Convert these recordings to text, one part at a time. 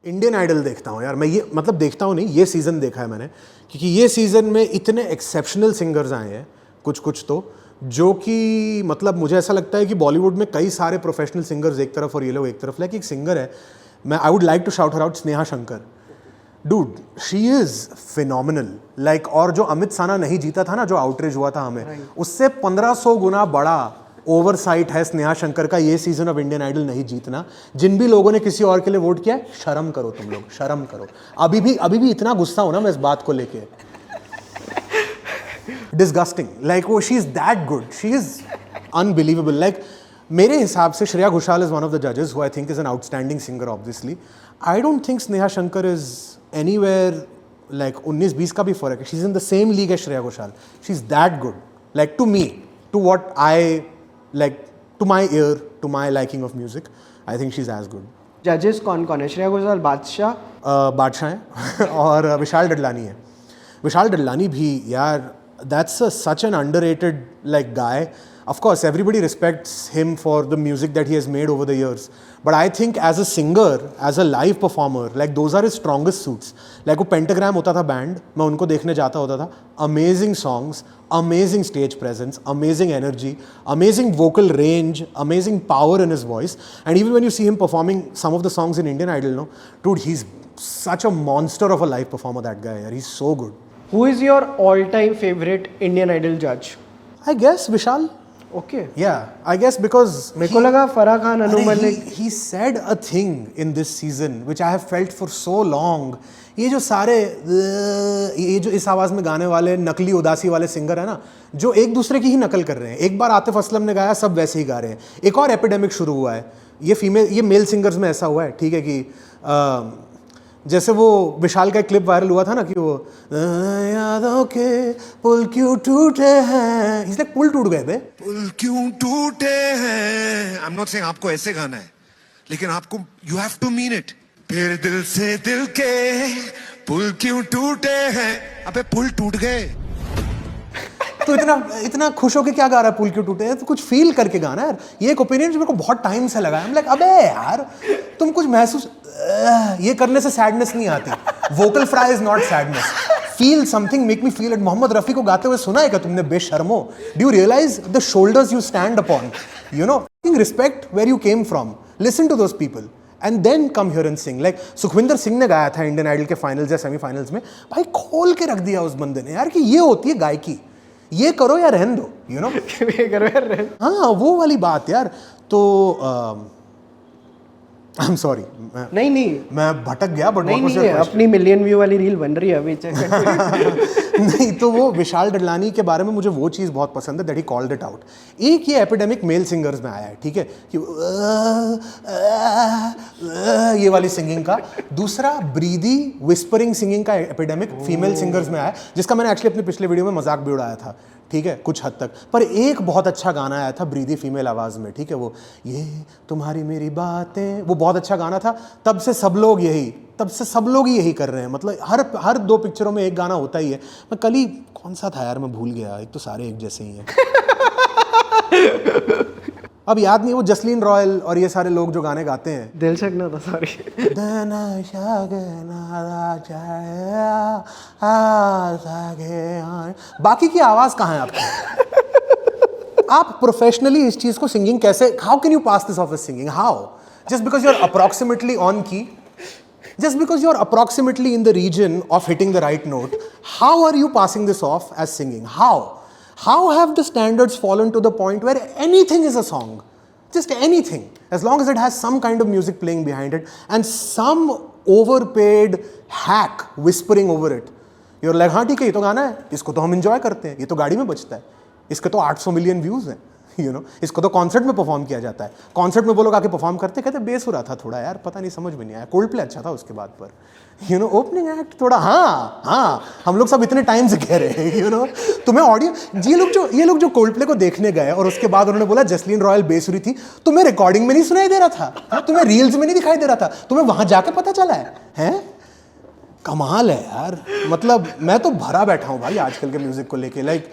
Indian idol देखता हूँ यार मैं, ये मतलब देखता हूँ नहीं, ये सीज़न देखा है मैंने, क्योंकि ये सीज़न में इतने एक्सेप्शनल सिंगर्स आए हैं कुछ तो, जो कि मतलब मुझे ऐसा लगता है कि बॉलीवुड में कई सारे प्रोफेशनल सिंगर्स एक तरफ और ये लोग एक तरफ। लाइक एक सिंगर है, मैं I would like to shout her out, Sneha Shankar. Dude, she is phenomenal. Like और जो अमित साना नहीं जीता था ना, जो आउटरीच हुआ था हमें, उससे 1500 गुना बड़ा ओवरसाइट है स्नेहा शंकर का ये सीजन ऑफ इंडियन आइडल नहीं जीतना। जिन भी लोगों ने किसी और के लिए वोट किया, शर्म करो तुम लोग, शर्म करो। अभी भी इतना गुस्सा हूं ना मैं इस बात को लेके, डिस्गस्टिंग। लाइक वो, she is that good, she is unbelievable. Like मेरे हिसाब से Shreya Ghoshal is one of the जजेस who I think is an outstanding singer obviously. I don't think Sneha Shankar is anywhere, like 19-20 का भी फर्क है। She is in the same league as Shreya Ghoshal. She is that good, like to me, to what I like, to my ear, to my liking of music, I think she's as good. जजेस कौन कौन है? श्रेया घोषाल, बादशाह बादशाह हैं और विशाल डडलानी है। विशाल डडलानी भी यार, that's such an underrated like guy. Of course, everybody respects him for the music that he has made over the years. But I think as a singer, as a live performer, like those are his strongest suits. Like वो pentagram होता था band, मैं उनको देखने जाता होता था। Amazing songs, amazing stage presence, amazing energy, amazing vocal range, amazing power in his voice. And even when you see him performing some of the songs in Indian Idol, no, dude, he's such a monster of a live performer, that guy. He's so good. Who is your all-time favorite Indian Idol judge? I guess Vishal. Okay. Yeah, I guess because मेरे को लगा Farah Khan, Anu Malik. he said a thing in this season which I have felt for so long. ये जो सारे ये जो इस आवाज़ में गाने वाले नकली उदासी वाले सिंगर है ना, जो एक दूसरे की ही नकल कर रहे हैं। एक बार आतिफ असलम ने गाया, सब वैसे ही गा रहे हैं। एक और एपिडेमिक शुरू हुआ है, ये मेल सिंगर्स में ऐसा हुआ है, ठीक है, कि जैसे वो विशाल का एक क्लिप वायरल हुआ था ना, कि वो यादों के पुल क्यों टूटे हैं, इसलिए पुल टूट गए बे, पुल क्यों टूटे हैं। आई एम नॉट सेइंग आपको ऐसे गाना है, लेकिन आपको you have to mean it. फिर दिल से दिल के पुल क्यों टूटे हैं, अबे पुल टूट गए। तो इतना खुश होके क्या गा रहा है, पुल क्यों टूटे हैं? तो कुछ फील करके गाना है यार। ये एक ओपिनियन मेरे को बहुत टाइम से लगा है। लाइक अबे यार, तुम कुछ महसूस, ये करने से सैडनेस नहीं आती। Vocal fry is not sadness. Feel something, make me feel it. Mohammed Rafi को गाते हुए सुना है क्या तुमने, बेशर्मो? Do you realise the shoulders you stand upon? You know, respect where you came from, listen to those people and then come here and sing. Like Sukhwinder Singh ने गाया था इंडियन आइडल के फाइनल्स या सेमीफाइनल्स में, भाई खोल के रख दिया उस बंदे ने यार, कि ये होती है गायकी, ये करो या रहन दो, यू नो। ये करो या रहन। हाँ, वो वाली बात यार। तो आई एम सॉरी, नहीं मैं भटक गया, बट नहीं, अपनी मिलियन व्यू वाली रील बन रही है अभी। नहीं, तो वो विशाल डडलानी के बारे में मुझे वो चीज़ बहुत पसंद है, that he called it out. एक ये एपिडेमिक मेल सिंगर्स में आया है, ठीक है, कि ये वाली सिंगिंग का। दूसरा ब्रीदी विस्परिंग सिंगिंग का एपिडेमिक फीमेल सिंगर्स में आया, जिसका मैंने एक्चुअली अपने पिछले वीडियो में मजाक भी उड़ाया था, ठीक है, कुछ हद तक। पर एक बहुत अच्छा गाना आया था ब्रीदी फीमेल आवाज़ में, ठीक है, वो ये तुम्हारी मेरी बातें, वो बहुत अच्छा गाना था। तब से सब लोग ही यही कर रहे हैं। मतलब हर 2 पिक्चरों में एक गाना होता ही है। मैं कल ही, कौन सा था यार, मैं भूल गया, एक तो सारे एक जैसे ही हैं। अब याद नहीं, वो जसलीन रॉयल और ये सारे लोग जो गाने गाते हैं। दिल सकना था, सॉरी। बाकी की आवाज कहाँ है आपकी? आप प्रोफेशनली इस चीज को सिंगिंग कैसे, how can you pass this off as singing? How? Just because you are approximately on key, just because you're approximately in the region of hitting the right note, how are you passing this off as singing? How have the standards fallen to the point where anything is a song? Just anything, as long as it has some kind of music playing behind it and some overpaid hack whispering over it. You're like, हाँ ठीक है, ये तो गाना है, इसको तो हम enjoy करते हैं, ये तो गाड़ी में बजता है, इसके तो 800 मिलियन व्यूज हैं, यू नो, इसको तो कॉन्सर्ट में परफॉर्म किया जाता है। कॉन्सर्ट में वो लोग आके परफॉर्म करते, कहते बेस हो रहा था थोड़ा यार, पता नहीं, समझ में नहीं आया। कोल्ड प्ले अच्छा था उसके बाद, पर यू नो ओपनिंग एक्ट थोड़ा, हाँ, हम लोग सब इतने टाइम से कह रहे हैं, यू नो। तुम्हें ऑडियो, ये लोग जो कोल्ड प्ले को देखने गए और उसके बाद उन्होंने बोला जसलीन रॉयल बेसुरी थी, तुम्हें रिकॉर्डिंग में नहीं सुनाई दे रहा था, तुम्हें रील्स में नहीं दिखाई दे रहा था, तुम्हें वहां जाके पता चला है? कमाल है यार। मतलब मैं तो भरा बैठा हूँ भाई आजकल के म्यूजिक को लेके। लाइक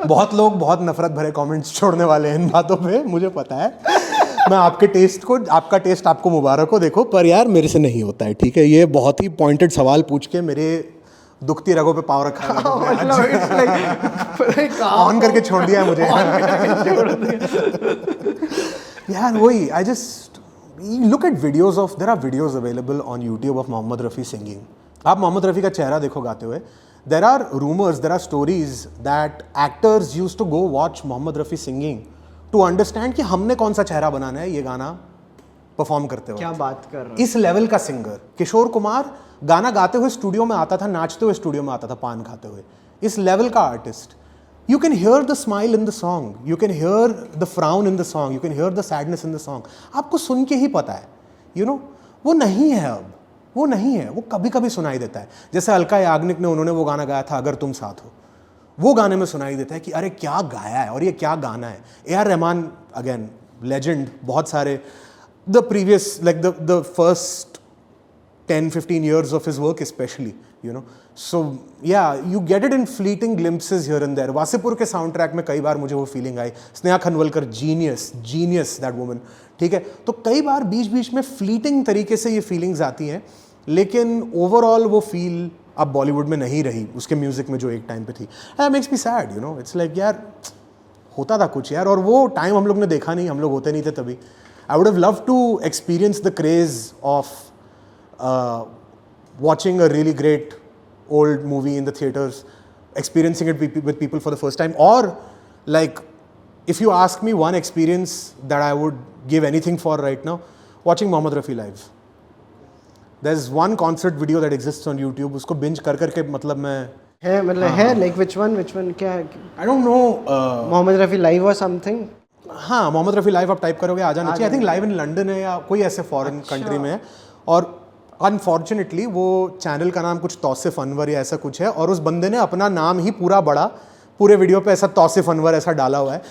बहुत लोग बहुत नफरत भरे कमेंट्स छोड़ने वाले हैं इन बातों पे, मुझे पता है, मैं आपके टेस्ट को, आपका टेस्ट आपको मुबारक हो, देखो, पर यार मेरे से नहीं होता है, ठीक है। ये बहुत ही पॉइंटेड सवाल पूछ के मेरे दुखती रगों पे पाँव रखा है ऑन करके छोड़ दिया है मुझे यार। वही, I just look at videos of, there are videos available on YouTube of Mohammad Rafi singing. आप मोहम्मद रफ़ी का चेहरा देखो गाते हुए, there are rumours, there are stories that actors used to go watch Mohammad Rafi singing to understand कि हमने कौन सा चेहरा बनाना है ये गाना परफॉर्म करते हुए। क्या बात कर रहे हो। इस लेवल का सिंगर किशोर कुमार गाना गाते हुए स्टूडियो में आता था, नाचते हुए स्टूडियो में आता था, पान खाते हुए। इस लेवल का artist, you can hear the smile in the song, you can hear the frown in the song, you can hear the sadness in the song. आपको सुन के ही पता है, यू नो, वो नहीं है अब, वो नहीं है, वो कभी कभी सुनाई देता है। जैसे अलका याग्निक ने, उन्होंने वो गाना गाया था अगर तुम साथ हो, वो गाने में सुनाई देता है कि अरे क्या गाया है और ये क्या गाना है। ए.आर. रहमान, अगेन लेजेंड, बहुत सारे the previous like the first 10-15 years of his work especially, you know, so yeah, you get it in fleeting glimpses here and there. Wasseypur के साउंड ट्रैक में कई बार मुझे वो फीलिंग आई, Sneha Khanwalkar, genius that woman, ठीक है। तो कई बार बीच बीच में फ्लीटिंग तरीके से ये फीलिंग्स आती हैं, लेकिन ओवरऑल वो फील अब बॉलीवुड में नहीं रही उसके म्यूजिक में जो एक टाइम पे थी। That makes me sad, you know, it's like यार होता था कुछ यार, और वो टाइम हम लोग ने देखा नहीं, हम लोग होते नहीं थे तभी। I would have love to experience the craze of watching a really great old movie in the theaters, experiencing it with people for the first time, or like if you ask me one experience that I would give anything for right now, watching Mohammad Rafi live. There's one concert video that exists on YouTube, उसको binge कर करके मतलब मैं है, मतलब है, like which one क्या है? I don't know, Mohammad Rafi live और समथिंग। हाँ, मोहम्मद रफ़ी लाइव आप टाइप करोगे आ जाना चाहिए। I think live in London है या कोई ऐसे फॉरेन कंट्री में है, और अनफॉर्चुनेटली वो चैनल का नाम कुछ तौसिफ अनवर या ऐसा कुछ है, और उस बंदे ने अपना नाम ही पूरा बड़ा पूरे वीडियो पे ऐसा तौसिफ अनवर ऐसा डाला हुआ है,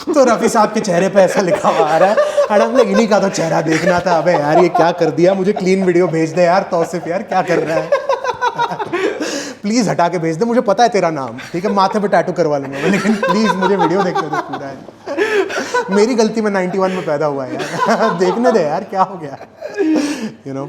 तो रफ़ी साहब के चेहरे पे ऐसा लिखा हुआ आ रहा है, एंड हम लोग इन्हीं का तो चेहरा देखना था। अबे यार ये क्या कर दिया, मुझे क्लीन वीडियो भेज दे यार तौसिफ, यार क्या कर रहा है प्लीज़ हटा के भेज दे, मुझे पता है तेरा नाम, ठीक है, माथे पे टैटू करवा लूँगा मैं, लेकिन प्लीज़ मुझे वीडियो देखने दे पूरा है। मेरी गलती, मैं 91 में पैदा हुआ है यार देखने दे यार, क्या हो गया, यू नो।